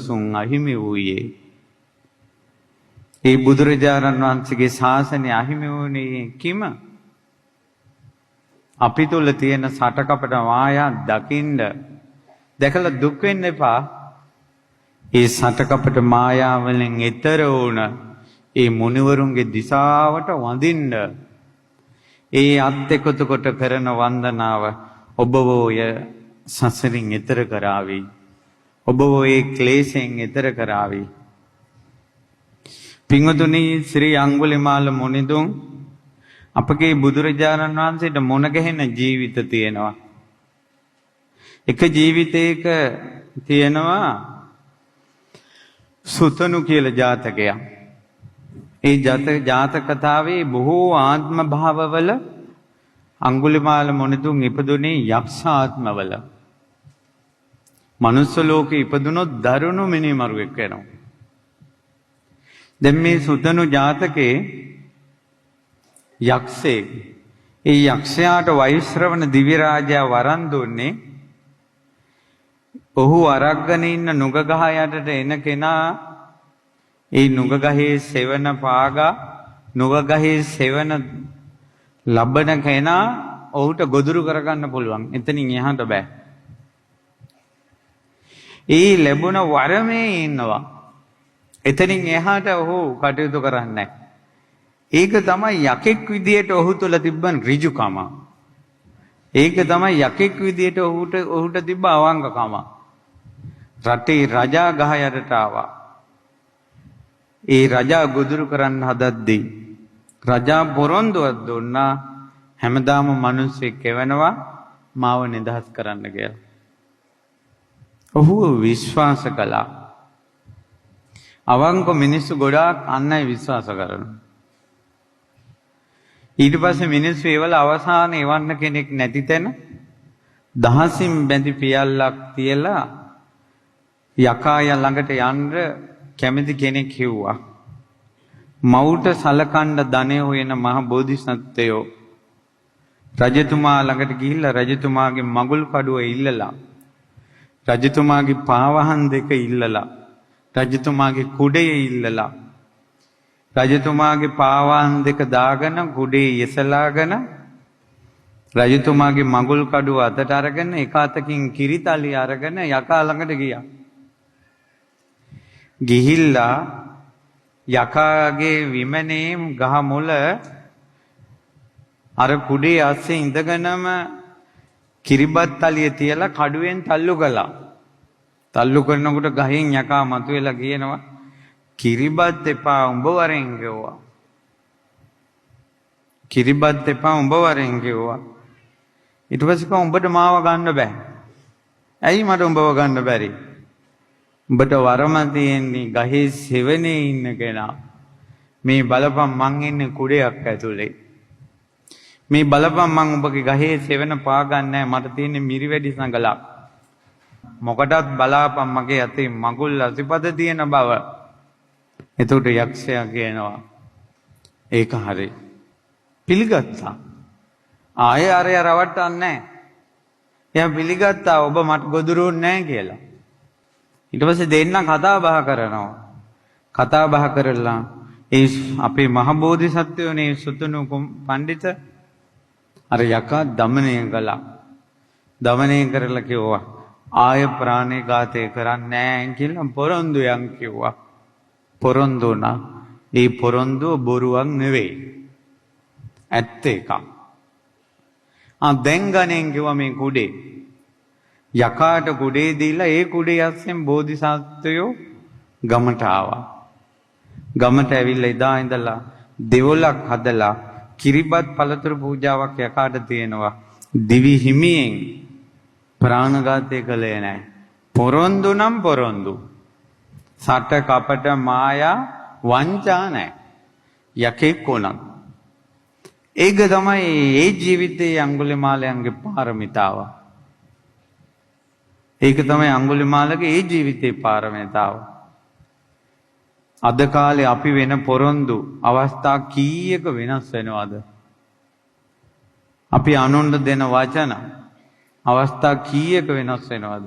භික්ෂුන් අහිමි වූයේ. ඒ බුදුරජාණන් වහන්සේගේ ශාසනය අහිමි වුණේ කිම? අපි තුල තියෙන සටකපට මායා දකින්න දැකලා දුක් වෙන්න එපා. ඒ සටකපට මායාවලින් ඈතර වුණ ඒ මුනිවරුන්ගේ දිශාවට වඳින්න ඒ අත් එකතු කොට කරන වන්දනාව ඔබව ඔය සසරින් ඈතර කරાવી. ඔබව ඒ ක්ලේශයෙන් ඈතර කරાવી. පින්වතුනි, ශ්‍රී අඟුලිමාල මුනිදුන් අපගේ බුදුරජාණන් වහන්සේට මුණ ගැහෙන ජීවිත තියෙනවා. එක ජීවිතයක තියෙනවා සුතනු කියලා ජාතකයක්. ඒ ජාතක කතාවේ බොහෝ ආත්ම භාවවල අඟුලිමාල මුනිදුන් ඉපදුනේ යක්ෂ ආත්මවල. මනුස්ස ලෝකේ ඉපදුනොත් දරුණු මිනිමරුවෙක් වෙනවා. දැන් මේ සුතනු ජාතකේ යක්ෂයෙක්. ඒ යක්ෂයාට වෛශ්‍රවණ දිව්‍ය රාජයා වරන් දුන්නේ ඔහු අරගෙන ඉන්න නුග ගහ යටට එන කෙනා ඒ නුග ගහේ සෙවන පාගා නුග ගහේ සෙවන ලබන කෙනා ඔහුට ගොදුරු කරගන්න පුළුවන්. එතනින් එහාට බෑ. ඒ ලැබුණ වරමේ ඉන්නවා. එතනින් එහාට ඔහු කටයුතු කරන්නේ නැහැ. ඒක තමයි යකෙක් විදියට ඔහු තුල තිබ්බන් ඍජුකම. ඒක තමයි යකෙක් විදියට ඔහුට තිබ්බ අවංගකම. රටේ රජා ගහ යටට ආවා. ඒ රජා ගොදුරු කරන්න හදද්දී රජා පොරොන්දුවක් දුන්නා, හැමදාම මිනිස්සෙක් එවනවා මාව නිදහස් කරන්න කියලා. ඔහු විශ්වාස කළා. අවංක මිනිස්සු ගොඩාක් අන්නයි විශ්වාස කරනවා. ඊට පස්සේ මිනිස්සු ඒවල අවසාන එවන්න කෙනෙක් නැති තැන දහසින් බැඳි පියල්ලක් තියලා යකාය ළඟට යන්න කැමති කෙනෙක් කිව්වා. මවුට සලකන්න ධනෙ හොයන මහ බෝධිසත්වයෝ රජතුමා ළඟට ගිහිල්ලා රජතුමාගේ මගුල් කඩුව ඉල්ලලා, රජතුමාගේ පාවහන් දෙක ඉල්ලලා, රජතුමාගේ කුඩය ඉල්ලලා, රජතුමාගේ පාවහන් දෙක දාගෙන කුඩේ යසලාගෙන රජතුමාගේ මගුල් කඩුව අතට අරගෙන එක අතකින් කිරිතලි අරගෙන යකා ළඟට ගියා. ගිහිල්ලා යකාගේ විමනේ ගහ මුල අර කුඩේ අස්සේ ඉඳගෙනම කිරිබත් තලිය තියලා කඩුවෙන් තල්ලු කළා. තල්ලු කරනකොට ගහෙන් යකා මතුවෙලා කියනවා, කිරිබත් එපා උඹ වරෙන් ගෙවුවා. කිරිබත් එපා උඹ වරෙන් ගෙවුවා. ඊට පස්සේ කව උඹට මාව ගන්න බෑ. ඇයි මට උඹව ගන්න බැරි? උඹට වරම තියෙන්නේ ගහේ සෙවනේ ඉන්න කෙනා. මේ බලපන් මං ඉන්නේ කුඩයක් ඇතුලේ. මේ බලපන් මං උඹගේ ගහේ සෙවන පාගන්නේ මට තියෙන්නේ මිරිවැඩි සංගලක්. මොකටත් බලාපන් මගේ අතේ මගුල් අසිපද තියෙන බව. එතකොට යක්ෂයා කියනවා ඒක හරි. පිළිගත්තා. ආයෙ අරය රවට්ටන්නේ නැහැ. එයා පිළිගත්තා ඔබ මට ගොදුරුන්නේ නැහැ කියලා. ඊට පස්සේ දෙන්න කතා බහ කරනවා. කතා බහ කරලා ඒ අපේ මහ බෝධිසත්වයෝනේ සුතුණු පඬිත අර යකා দমনය කළා. দমনය කරලා කිව්වා ආය ප්‍රාණඝාතය කරන්නේ නැහැ කියලා පොරොන්දුයන් කිව්වා. පොරොන්දු වුණා. ඒ පොරොන්දුව බොරුවක් නෙවෙයි. ඇත්ත එකක්. දැන් ගණෙන් කිව්වා මේ කුඩේ. යකාට කුඩේ දීලා ඒ කුඩේ අස්සෙන් බෝධිසත්වයෝ ගමට ආවා. ගමට ඇවිල්ලා එදා ඉඳලා දෙවොලක් හදලා කිරිබත් පළතුරු පූජාවක් යකාට තියෙනවා. දිවි හිමියෙන් ප්‍රාණඝාතය කළේ නැහැ. පොරොන්දු නම් පොරොන්දු. සට කපට මායා වංචා නැහැ. යකෙක් උනත්. ඒක තමයි ඒ ජීවිතයේ අඟුලිමාලයන්ගේ පාරමිතාව. ඒක තමයි අඟුලිමාලගේ ඒ ජීවිතේ පාරමිතාව. අද කාලේ අපි වෙන පොරොන්දු අවස්ථා කීයක වෙනස් වෙනවද? අපි අනුන්ට දෙන වචන අවස්ථා කීයක වෙනස් වෙනවද?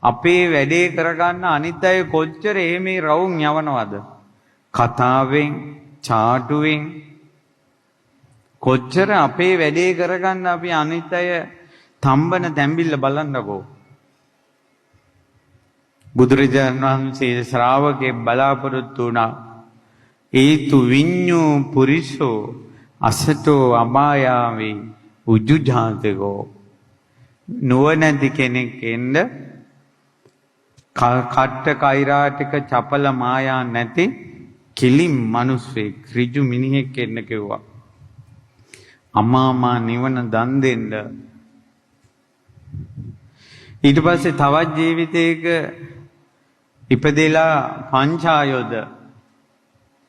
අපේ වැඩේ කරගන්න අනිත් අය කොච්චර මේ රවුම් යවනවද? කතාවෙන්, චාටුවෙන් කොච්චර අපේ වැඩේ කරගන්න අපි අනිත් අය තම්බන තැඹිල්ල බලන්නකෝ. බුදුරජාණන් වහන්සේ ශ්‍රාවකෙක් බලාපොරොත්තු වුණා. ඒතු විඤ්ඤෝ පුරිසෝ අසතෝ අමායාමි උජුජාතකෝ. නුවණැති කෙනෙක් එන්න කට්ට කෛරාටික චපල මායා නැති කිලිම් මිනිස්සෙක් ඍජු මිනිහෙක් එන්න කිව්වා. අමාමා නිවන දන් දෙන්න. ඊට පස්සේ තවත් ජීවිතයක ඉපදෙලා පංචායොද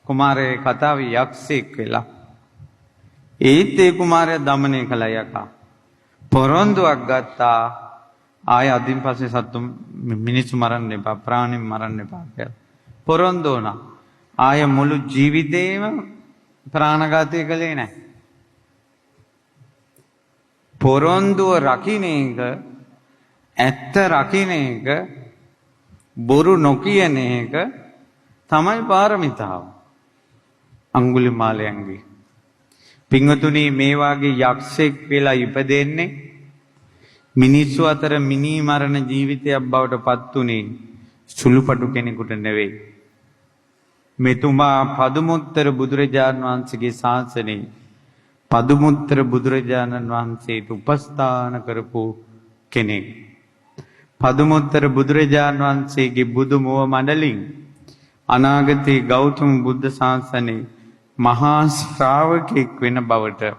කුමාරයේ කතාව යක්ෂයෙක් වෙලා. ඒත් ඒ කුමාරයා দমনය කළා යකා. පොරොන්දුවක් ගත්තා. ආය අදින් පස්සේ සත්තු මිනිස්සු මරන්න එපා, ප්‍රාණි මරන්න එපා කියලා. පොරොන්දු වුණා. ආය මුළු ජීවිතේම ප්‍රාණඝාතය කළේ නැහැ. පොරොන්දුව රකින්න එක, ඇත්ත රකින්න එක, බොරු නොකියන එක තමයි පාරමිතාව. අඟුලිමාලයන්ගේ. පින්වතුනි, මේ වාගේ යක්ෂයෙක් වෙලා ඉපදෙන්නේ මිනිස්සු අතර මිනී මරණ ජීවිතයක් බවට පත් උනේ සුළුපටු කෙනෙකුට නෙවෙයි. මෙතුමා පදුමුත්තර බුදුරජාණන් වහන්සේගේ ශාසනයේ පදුමුත්තර බුදුරජාණන් වහන්සේට උපස්ථාන කරපු කෙනෙක්. පදුමුත්තර බුදුරජාණන් වහන්සේගේ බුදු මුව මඩලින් අනාගතයේ ගෞතම බුද්ධ ශාසනයේ මහා ශ්‍රාවකෙක් වෙන බවට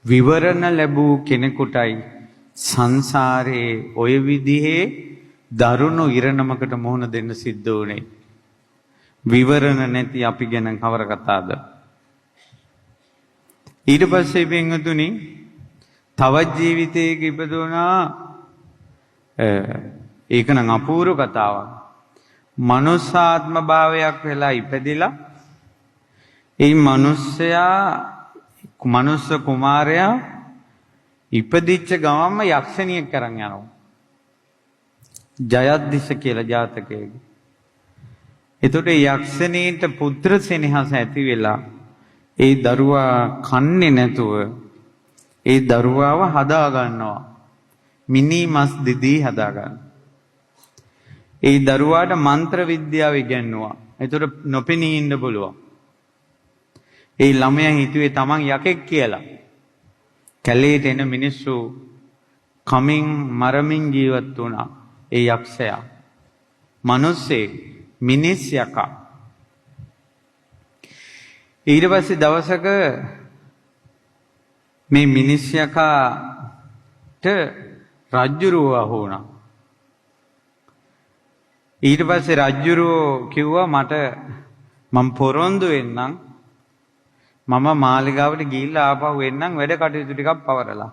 විවරණ ලැබූ කෙනෙකුටයි සංසාරයේ ඔය විදිහේ දරුණු ඉරණමකට මුහුණ දෙන්න සිද්ධ වුණේ. විවරණ නැති අපි ගැන කවර කතාවද? ඊට පස්සේ පින්වතුනි තවත් ජීවිතයක ඉපදුණා. ඒක නම් අපූර්ව කතාවක්. මනුස්සාත්ම භාවයක් වෙලා ඉපදිලා ඒ මනුස්ස කුමාරයා ඉපදිච්ච ගමන්ම යක්ෂණියක් කරන් යනවා. ජයද්දිස කියලා ජාතකයේ. එතකොට යක්ෂණීට පුත්‍ර සෙනෙහස ඇති වෙලා ඒ දරුවා කන්නේ නැතුව ඒ දරුවාව හදා ගන්නවා. මිනි මස් දිදී හදා ගන්න. ඒ දරුවාට මන්ත්‍ර විද්‍යාව ඉගෙනුවා. එතකොට නොපෙනී ඉන්න පුළුවන්. ඒ ළමයා හිතුවේ තමන් යකෙක් කියලා. කැලේට එන මිනිස්සු කමින් මරමින් ජීවත් වුණා. ඒ යක්ෂයා මිනිස්සේ මිනිස් යකා. ඊට පස්සේ දවසක මේ මිනිස් යකාට රජ්ජුරුව වුණා. ඊට පස්සේ රජ්ජුරුව කිව්වා මට මම පොරොන්දු වෙන්නම් මම මාලිගාවට ගිහිල්ලා ආපහු එන්නම් වැඩ කටයුතු ටිකක් පවරලා.